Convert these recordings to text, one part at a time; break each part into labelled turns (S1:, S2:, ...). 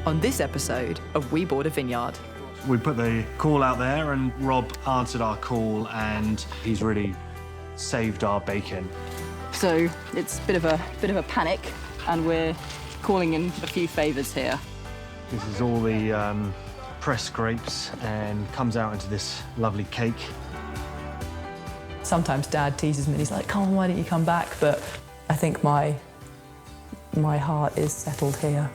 S1: on this episode of We Bought a Vineyard.
S2: We put the call out there and Rob answered our call and he's really saved our bacon.
S1: So it's a bit of a panic and we're calling in a few favours here.
S2: This is all the pressed grapes and comes out into this lovely cake.
S3: Sometimes Dad teases me, he's like, come on, why don't you come back? But I think my heart is settled here.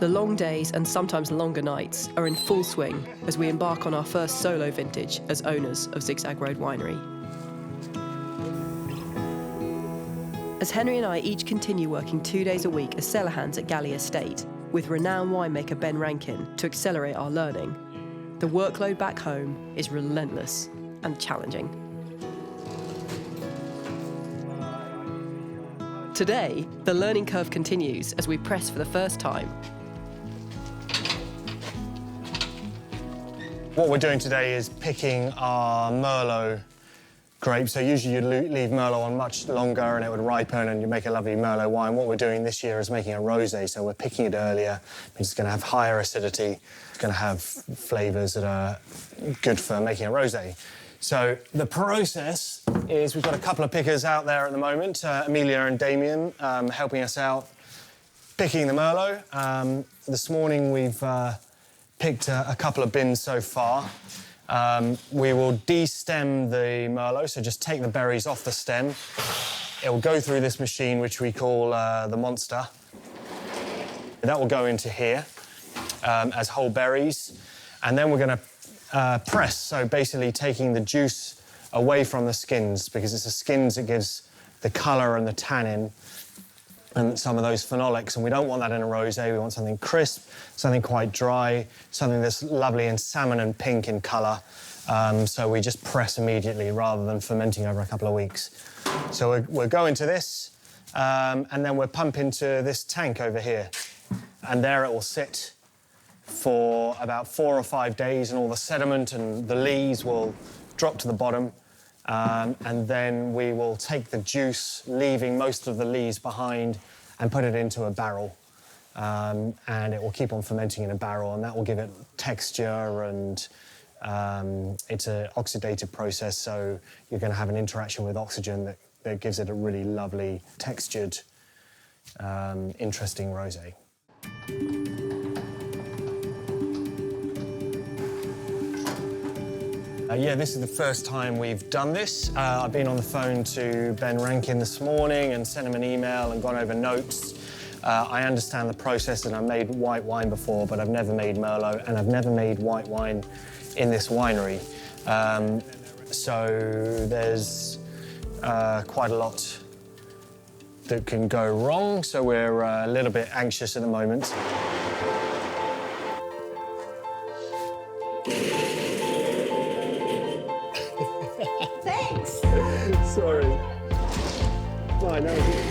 S1: The long days and sometimes longer nights are in full swing as we embark on our first solo vintage as owners of Zig Zag Road Winery. As Henry and I each continue working 2 days a week as cellar hands at Galley Estate, with renowned winemaker Ben Rankin to accelerate our learning, the workload back home is relentless and challenging. Today, the learning curve continues as we press for the first time.
S4: What we're doing today is picking our Merlot grapes. So usually you'd leave Merlot on much longer and it would ripen and you make a lovely Merlot wine. What we're doing this year is making a rosé, so we're picking it earlier. It's going to have higher acidity. It's going to have flavours that are good for making a rosé. So the process is we've got a couple of pickers out there at the moment, Amelia and Damien, helping us out picking the Merlot. This morning we've picked a couple of bins so far. We will de-stem the Merlot, so just take the berries off the stem. It will go through this machine, which we call the Monster. That will go into here as whole berries. And then we're going to press, so basically taking the juice away from the skins, because it's the skins that gives the colour and the tannin and some of those phenolics, and we don't want that in a rosé. We want something crisp, something quite dry, something that's lovely and salmon and pink in colour. So we just press immediately rather than fermenting over a couple of weeks. So we're going to this, and then we're pumping to this tank over here. And there it will sit for about 4 or 5 days, and all the sediment and the lees will drop to the bottom. And then we will take the juice, leaving most of the lees behind, and put it into a barrel. And it will keep on fermenting in a barrel, and that will give it texture, and it's an oxidative process, so you're going to have an interaction with oxygen that gives it a really lovely, textured, interesting rosé. Yeah, this is the first time we've done this. I've been on the phone to Ben Rankin this morning and sent him an email and gone over notes. I understand the process, and I've made white wine before, but I've never made Merlot, and I've never made white wine in this winery. So there's quite a lot that can go wrong, so we're a little bit anxious at the moment. Sorry. Fine, that was it.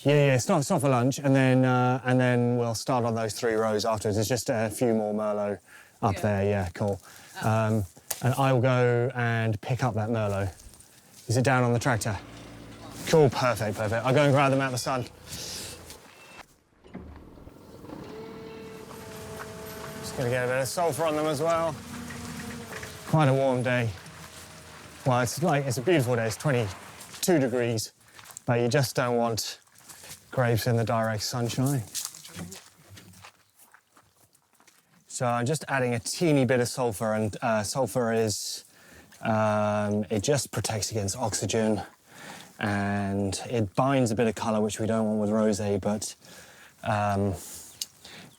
S4: Yeah, it's not for lunch, and then we'll start on those 3 rows afterwards. There's just a few more Merlot up there. Yeah, cool. And I will go and pick up that Merlot. Is it down on the tractor? Cool, perfect, perfect. I'll go and grab them out of the sun. Just gonna get a bit of sulphur on them as well. Quite a warm day. Well, it's a beautiful day. It's 22 degrees, but you just don't want grapes in the direct sunshine. So I'm just adding a teeny bit of sulphur, and sulphur is, it just protects against oxygen, and it binds a bit of colour, which we don't want with rosé, but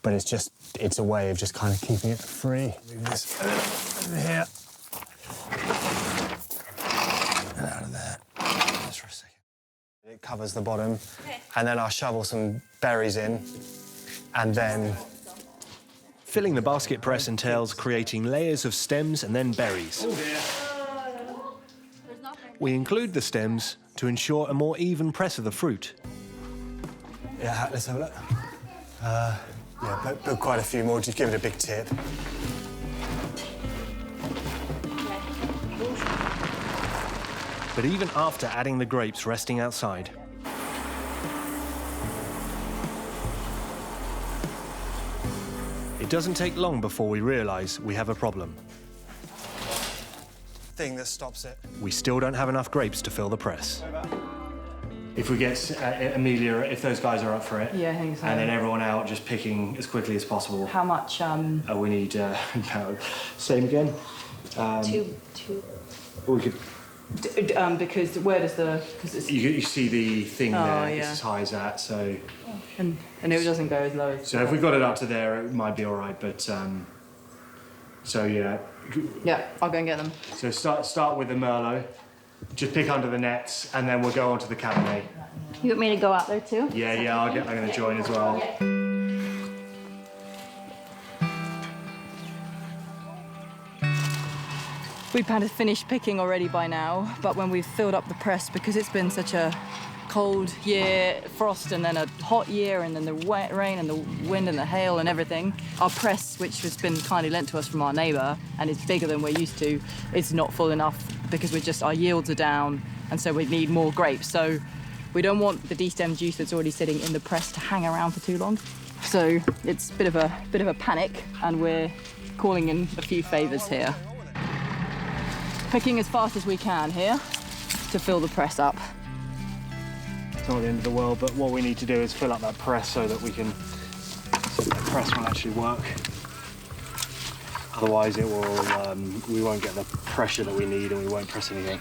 S4: it's a way of just kind of keeping it free. Move this over here. And out of there, just for a second. It covers the bottom, and then I'll shovel some berries in, and then...
S5: Filling the basket press entails creating layers of stems and then berries. We include the stems to ensure a more even press of the fruit.
S4: Yeah, let's have a look. Yeah, put quite a few more, just give it a big tip.
S5: But even after adding the grapes resting outside, it doesn't take long before we realise we have a problem.
S4: Thing that stops it.
S5: We still don't have enough grapes to fill the press.
S2: If we get Amelia, if those guys are up for it,
S3: Yeah, I think so.
S2: and then everyone out just picking as quickly as possible.
S3: How much?
S2: We need about same again.
S6: Two.
S2: We could.
S3: Because where does the? Because it's
S2: You see the thing
S3: Oh,
S2: there.
S3: yeah.
S2: It's as high as that. So
S3: and it doesn't go as low as.
S2: if we got it up to there, it might be all right. But so yeah.
S3: Yeah, I'll go and get them.
S2: So start with the Merlot. Just pick under the nets, and then we'll go on to the Cabernet.
S6: You want me to go out there too?
S2: Yeah, I'm going to join as well.
S3: We've kind of finished picking already by now, but when we've filled up the press, because it's been such a cold year, frost, and then a hot year, and then the wet rain and the wind and the hail and everything, our press, which has been kindly lent to us from our neighbour and is bigger than we're used to, is not full enough because our yields are down, and so we need more grapes. So we don't want the destemmed juice that's already sitting in the press to hang around for too long. So it's a bit of a panic, and we're calling in a few favours here. Picking as fast as we can here to fill the press up.
S2: It's not the end of the world, but what we need to do is fill up that press so that that press will actually work. Otherwise, it will. We won't get the pressure that we need, and we won't press anything.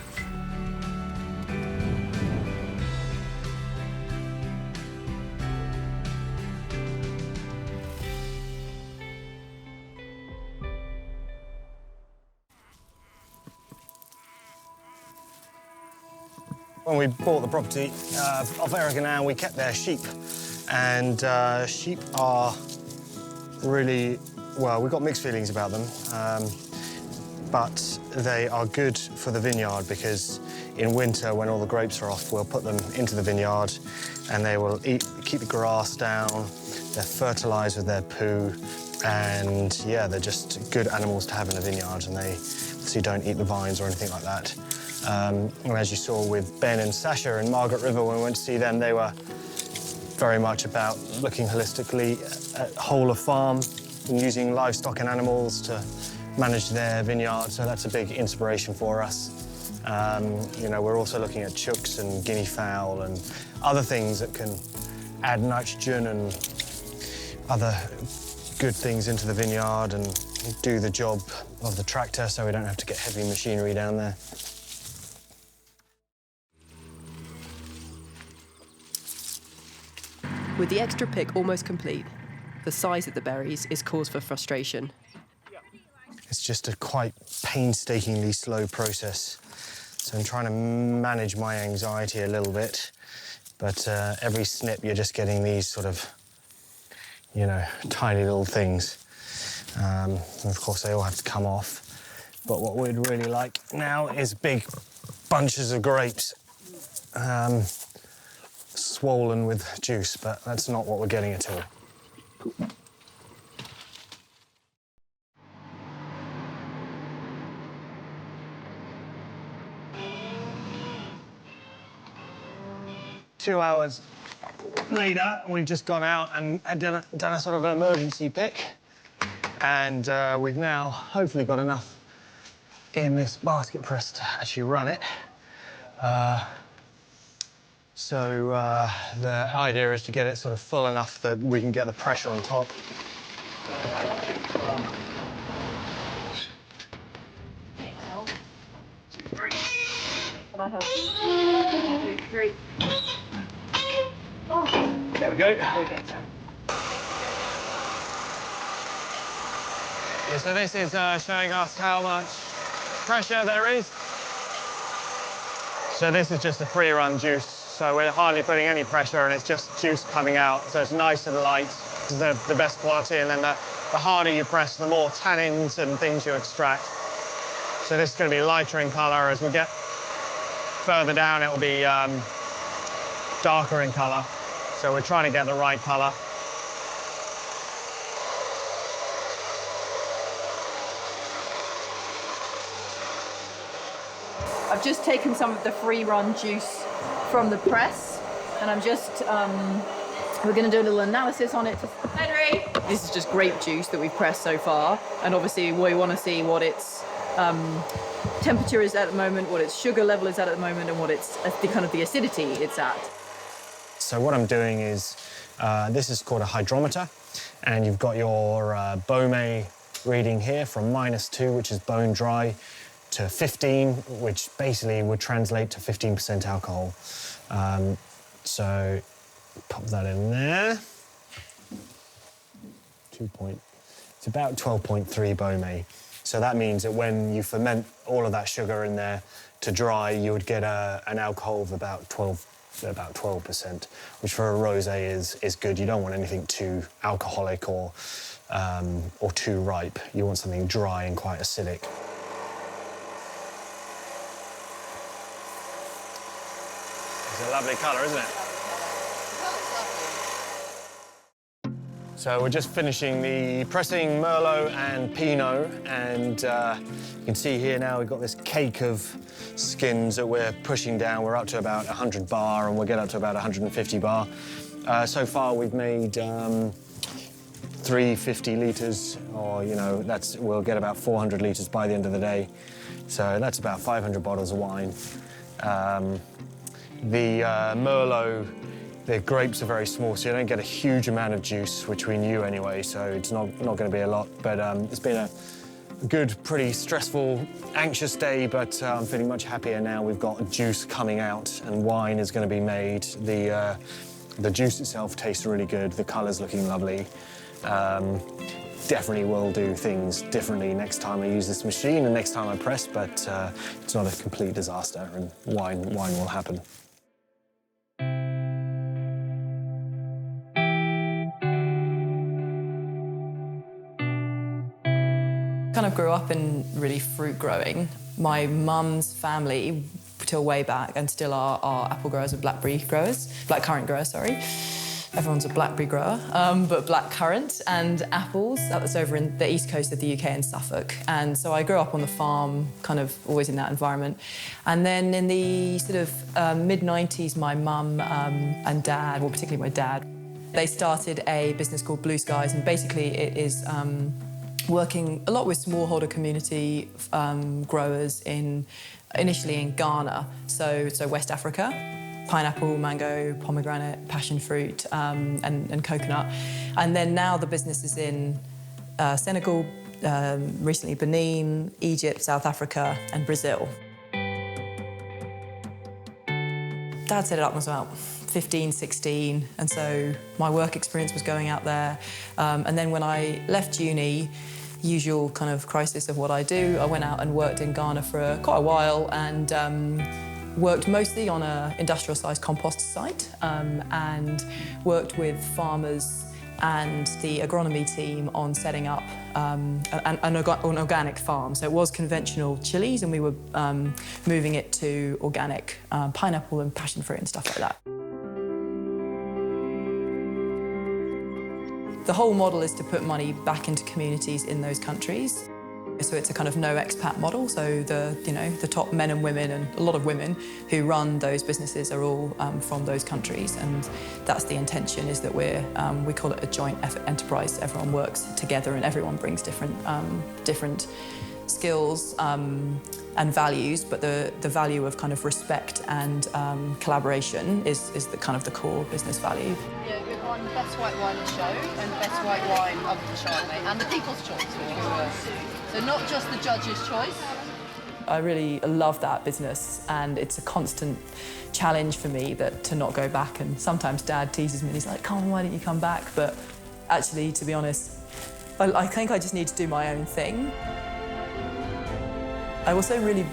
S4: When we bought the property off Eric and Anne, we kept their sheep. And sheep are really, well, we've got mixed feelings about them. But they are good for the vineyard because in winter, when all the grapes are off, we'll put them into the vineyard and they will keep the grass down. They're fertilised with their poo. And yeah, they're just good animals to have in a vineyard, and they obviously don't eat the vines or anything like that. And as you saw with Ben and Sasha in Margaret River, when we went to see them, they were very much about looking holistically at whole of farm and using livestock and animals to manage their vineyard. So that's a big inspiration for us. You know, we're also looking at chooks and guinea fowl and other things that can add nitrogen and other good things into the vineyard and do the job of the tractor so we don't have to get heavy machinery down there.
S1: With the extra pick almost complete, the size of the berries is cause for frustration.
S4: It's just a quite painstakingly slow process. So I'm trying to manage my anxiety a little bit. But every snip, you're just getting these sort of, you know, tiny little things. And of course, they all have to come off. But what we'd really like now is big bunches of grapes. Swollen with juice, but that's not what we're getting at all. 2 hours later, we've just gone out and done a sort of an emergency pick. And we've now hopefully got enough in this basket press to actually run it. So the idea is to get it sort of full enough that we can get the pressure on top. There we go. Yeah, so this is showing us how much pressure there is. So this is just a free-run juice. So we're hardly putting any pressure and it's just juice coming out. So it's nice and light. This is the best quality. And then the harder you press, the more tannins and things you extract. So this is going to be lighter in colour. As we get further down, it will be darker in colour. So we're trying to get the right colour.
S3: I've just taken some of the free-run juice from the press, and I'm just, we're going to do a little analysis on it. Henry! This is just grape juice that we've pressed so far, and obviously we want to see what its temperature is at the moment, what its sugar level is at the moment, and what its the kind of the acidity it's at.
S4: So what I'm doing is, this is called a hydrometer, and you've got your Beaumet reading here from -2, which is bone dry, to 15, which basically would translate to 15% alcohol. So pop that in there. It's about 12.3 Beaumet. So that means that when you ferment all of that sugar in there to dry, you would get an alcohol of about 12%, which for a rosé is good. You don't want anything too alcoholic or too ripe. You want something dry and quite acidic. It's a lovely colour, isn't it? So we're just finishing the pressing Merlot and Pinot, and you can see here now we've got this cake of skins that we're pushing down. We're up to about 100 bar, and we'll get up to about 150 bar. So far we've made 350 litres, or we'll get about 400 litres by the end of the day. So that's about 500 bottles of wine. The Merlot, the grapes are very small, so you don't get a huge amount of juice, which we knew anyway, so it's not going to be a lot. But it's been a good, pretty stressful, anxious day, but I'm feeling much happier now. We've got juice coming out, and wine is going to be made. The juice itself tastes really good. The colour's looking lovely. Definitely will do things differently next time I use this machine and next time I press, but it's not a complete disaster, and wine will happen.
S3: Kind of grew up in really fruit growing. My mum's family, till way back, and still are apple growers and blackcurrant growers, sorry. Everyone's a blackberry grower, but blackcurrant and apples. That was over in the east coast of the UK in Suffolk. And so I grew up on the farm, kind of always in that environment. And then in the sort of mid-90s, my mum and dad, well, particularly my dad, they started a business called Blue Skies, and basically it is working a lot with smallholder community growers initially in Ghana, so West Africa. Pineapple, mango, pomegranate, passion fruit, and coconut. And then now the business is in Senegal, recently Benin, Egypt, South Africa, and Brazil. Dad set it up when I was about 15, 16, and so my work experience was going out there. And then when I left uni, usual kind of crisis of what I do, I went out and worked in Ghana for quite a while, and worked mostly on an industrial-sized compost site, and worked with farmers and the agronomy team on setting up an organic farm. So it was conventional chilies, and we were moving it to organic pineapple and passion fruit and stuff like that. The whole model is to put money back into communities in those countries.
S7: So it's a kind of no expat model. So the top men and women, and a lot of women who run those businesses are all from those countries, and that's the intention. Is that we call it a joint effort enterprise. Everyone works together, and everyone brings different skills and values. But the value of kind of respect and collaboration is the kind of the core business value.
S8: Yeah, we've won Best White Wine Show and Best White Wine of the Chardonnay and the People's Choice, which we were. So not just the judge's choice.
S7: I really love that business, and it's a constant challenge for me to not go back. And sometimes Dad teases me and he's like, "Come on, why don't you come back?" But actually, to be honest, I think I just need to do my own thing. I also really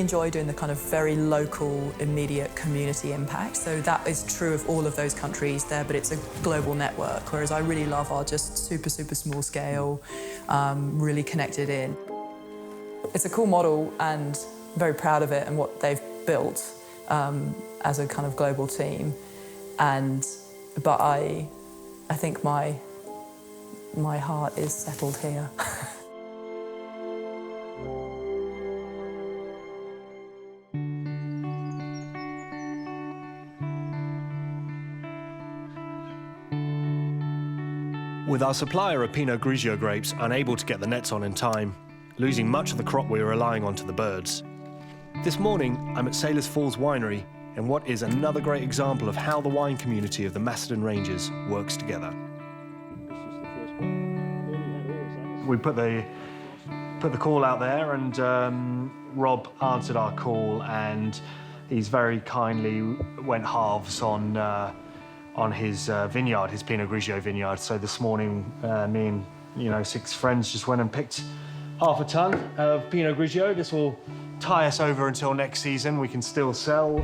S7: enjoy doing the kind of very local, immediate community impact. So that is true of all of those countries there, but it's a global network, whereas I really love our just super, super small scale, really connected in. It's a cool model, and I'm very proud of it and what they've built as a kind of global team. But I think my heart is settled here.
S5: With our supplier of Pinot Grigio grapes unable to get the nets on in time, losing much of the crop we were relying on to the birds. This morning, I'm at Sailors Falls Winery in what is another great example of how the wine community of the Macedon Ranges works together.
S2: We put the call out there, and Rob answered our call, and he's very kindly went halves on his vineyard, his Pinot Grigio vineyard. So this morning, me and 6 friends just went and picked half a ton of Pinot Grigio. This will tie us over until next season. We can still sell.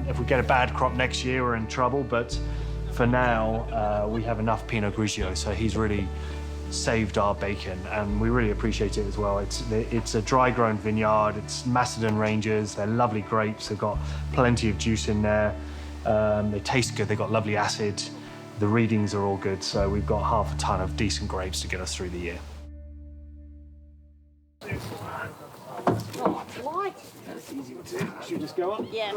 S2: If we get a bad crop next year, we're in trouble. But for now, we have enough Pinot Grigio. So he's really saved our bacon, and we really appreciate it as well. It's a dry-grown vineyard. It's Macedon Ranges. They're lovely grapes. They've got plenty of juice in there. They taste good, they've got lovely acid, the readings are all good, so we've got half a ton of decent grapes to get us through the year. Oh, it's light. That's easy to do. Should we just go up?
S8: Yes.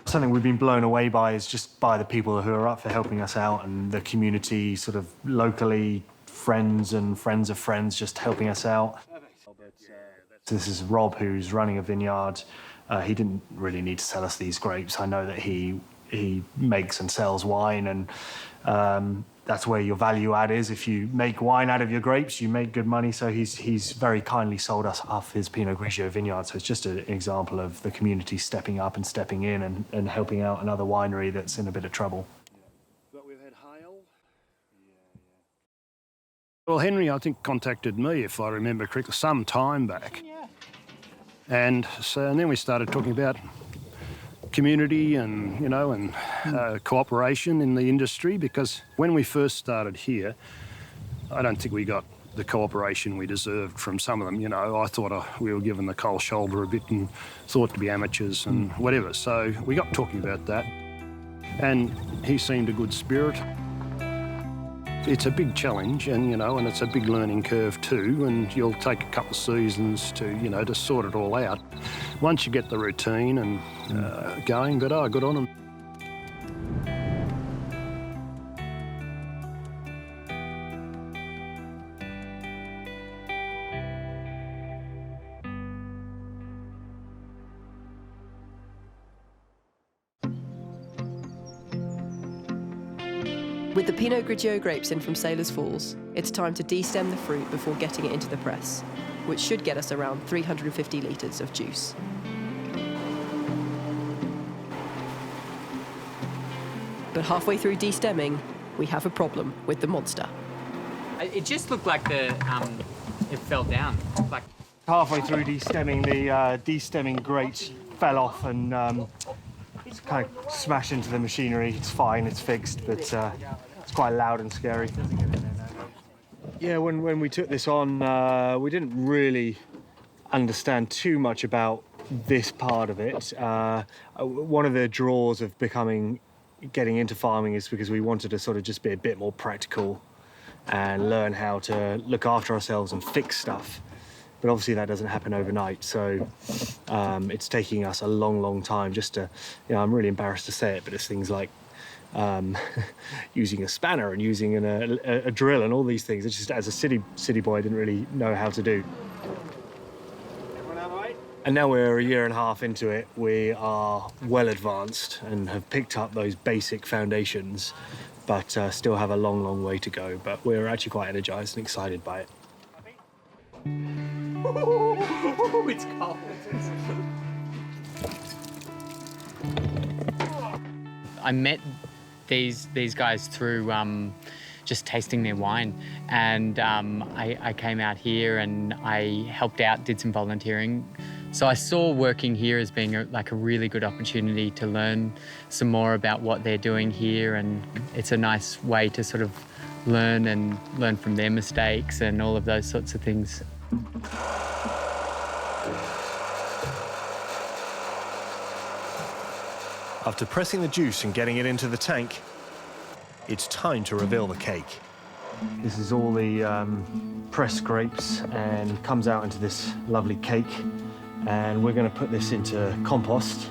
S2: Something we've been blown away by is just by the people who are up for helping us out, and the community sort of locally, friends and friends of friends just helping us out. This is Rob, who's running a vineyard. He didn't really need to sell us these grapes. I know that he makes and sells wine, and that's where your value add is. If you make wine out of your grapes, you make good money. So he's very kindly sold us off his Pinot Grigio vineyard. So it's just an example of the community stepping up and stepping in and helping out another winery that's in a bit of trouble.
S9: But we've had hail. Well, Henry, I think, contacted me, if I remember correctly, some time back. And then we started talking about community and, cooperation in the industry, because when we first started here, I don't think we got the cooperation we deserved from some of them. I thought we were given the cold shoulder a bit and thought to be amateurs and whatever. So we got talking about that, and he seemed a good spirit. It's a big challenge, and and it's a big learning curve too, and you'll take a couple of seasons to sort it all out. Once you get the routine and going, but good on them.
S1: With the Pinot Grigio grapes in from Sailors Falls, it's time to de-stem the fruit before getting it into the press, which should get us around 350 litres of juice. But halfway through de-stemming, we have a problem with the monster.
S10: It just looked like it fell down. Like
S2: Halfway through de-stemming, the de-stemming grate fell off and it's kind of smashed into the machinery. It's fine, it's fixed, but it's quite loud and scary. Yeah, when we took this on, we didn't really understand too much about this part of it. One of the draws of becoming getting into farming is because we wanted to sort of just be a bit more practical and learn how to look after ourselves and fix stuff. But obviously that doesn't happen overnight, so it's taking us a long, long time just to, I'm really embarrassed to say it, but it's things like using a spanner and using a drill and all these things. It's just, as a city boy, I didn't really know how to do. And now we're a year and a half into it, we are well advanced and have picked up those basic foundations, but still have a long, long way to go. But we're actually quite energized and excited by it.
S10: It's cold. I met these guys through just tasting their wine, and I came out here and I helped out, did some volunteering. So I saw working here as being a really good opportunity to learn some more about what they're doing here, and it's a nice way to sort of learn from their mistakes and all of those sorts of things.
S5: After pressing the juice and getting it into the tank, it's time to reveal the cake.
S2: This is all the pressed grapes and comes out into this lovely cake. And we're going to put this into compost.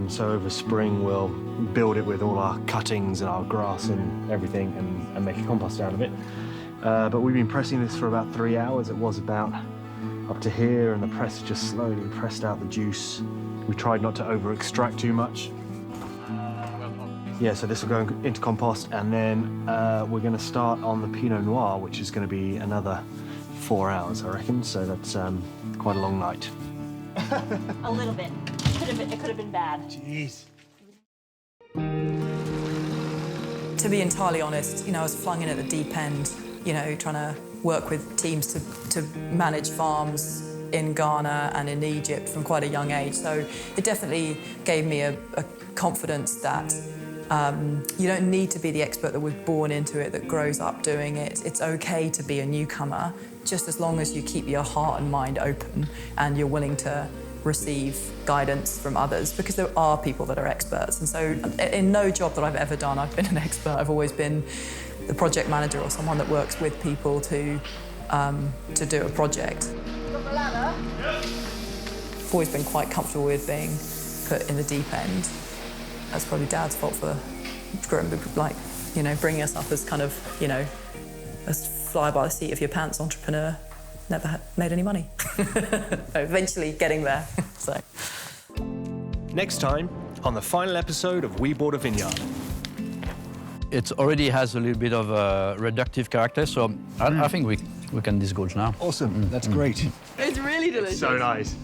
S2: So over spring, we'll build it with all our cuttings and our grass and everything and make a compost out of it. But we've been pressing this for about 3 hours. It was about up to here, and the press just slowly pressed out the juice. We tried not to over-extract too much. Yeah, so this will go into compost, and then we're going to start on the Pinot Noir, which is going to be another 4 hours, I reckon. So that's quite a long night.
S6: A little bit. It could have been bad.
S2: Jeez.
S7: To be entirely honest, I was flung in at the deep end, trying to work with teams to manage farms in Ghana and in Egypt from quite a young age. So it definitely gave me a confidence that you don't need to be the expert that was born into it, that grows up doing it. It's okay to be a newcomer, just as long as you keep your heart and mind open and you're willing to receive guidance from others, because there are people that are experts. And so in no job that I've ever done, I've been an expert. I've always been the project manager or someone that works with people to do a project. I've always been quite comfortable with being put in the deep end. That's probably Dad's fault for bringing us up as kind of, a fly by the seat of your pants entrepreneur. Never made any money. Eventually getting there. So.
S5: Next time on the final episode of We Bought a Vineyard.
S11: It already has a little bit of a reductive character, so I think we can disgorge now.
S2: Awesome, that's great.
S3: It's really delicious.
S2: It's so nice.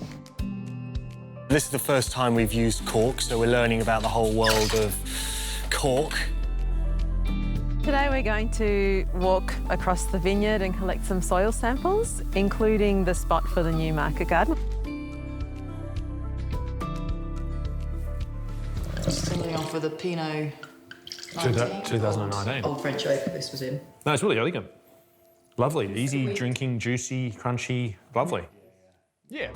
S4: This is the first time we've used cork, so we're learning about the whole world of cork.
S12: Today we're going to walk across the vineyard and collect some soil samples, including the spot for the new market garden.
S7: Starting off with a Pinot
S13: 2019.
S7: Old French oak this was in.
S13: No, it's really elegant. Lovely, easy drinking, juicy, crunchy, lovely. Yeah.